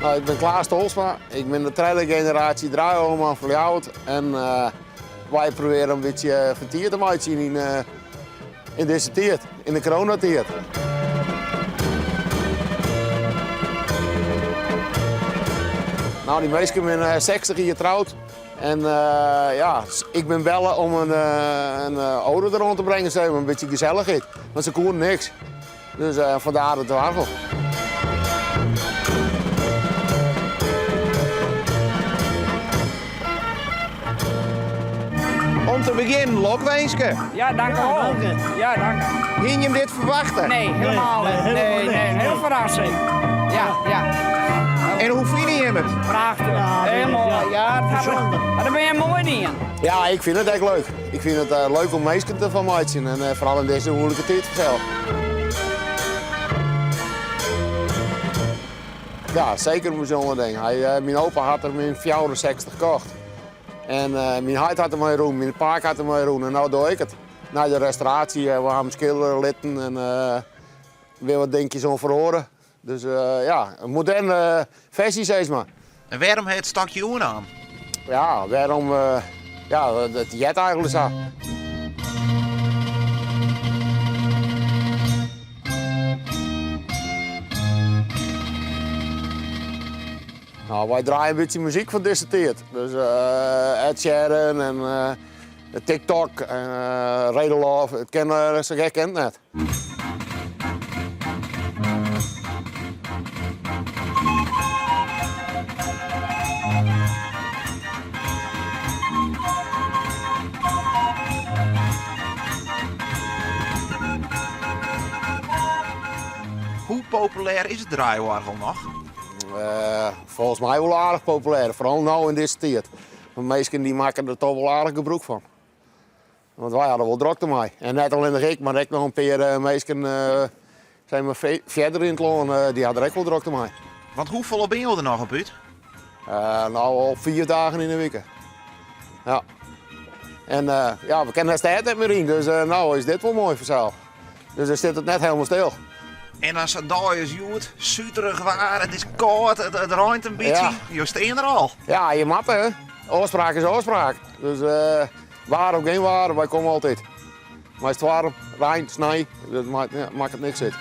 Nou, ik ben Klaas Tolsma. Ik ben de tweede generatie draaiorgelman van Ljouwert. En wij proberen een beetje vertierd te maken in deze tijd, in de coronatijd. Nou, die meisjes zijn 60 jaar getrouwd. En ja, ik ben bellen om een ouder er rond te brengen, zeg maar, een beetje gezelligheid. Want ze konden niks. Dus vandaar het wargel. Om te beginnen, lokwenske. Ja, dank u wel. Ja, dank u. Ging je hem dit verwachten? Nee, helemaal niet. Nee, een heel verrassing. Ja. En hoe vind je hem het? Prachtig. Heel mooi. Ja, daar ben je mooi in. Ja, ik vind het echt leuk. Ik vind het leuk om meisjes te van maken en vooral in deze moeilijke tijd zelf. Ja, zeker een bijzonder ding. Mijn opa had er in 64 gekocht. En mijn huid had er mee roen, mijn paak had er mee roen en nou doe ik het. Na de restauratie, we hebben schilderen litten en weer wat dingetjes om verhoren. Dus ja, een moderne versie zeg maar. En waarom het stakje oen aan? Ja, waarom? Ja, dat jet eigenlijk zo. Nou, wij draaien een beetje muziek van deze tijd. Dus Ed Sheeran en TikTok en Radar Love, het kennen ze gek kent net. Hoe populair is het draaiorgel nog? Volgens mij wel aardig populair, vooral nu in deze tijd. De meesten die maken er toch wel aardig gebruik van. Want wij hadden wel druk ermee. En net alleen ik, maar ook nog een paar meesten zijn we verder in het loon, die hadden er ook wel druk ermee. Want hoeveel ben je er nog op uit? Nou, al 4 dagen in de week. Ja. En ja, we kennen de tijd niet meer in, dus nou is dit wel mooi voor zelf. Dus dan zit het net helemaal stil. En als het daar is goed, zuterig waar, het is koud, het ruimt een beetje, Ja. je steen er al. Ja, je mat hè. Oorspraak is oorspraak. Dus waar of geen waar, wij komen altijd. Maar als het warm, rein, snij, dat maakt het niks uit.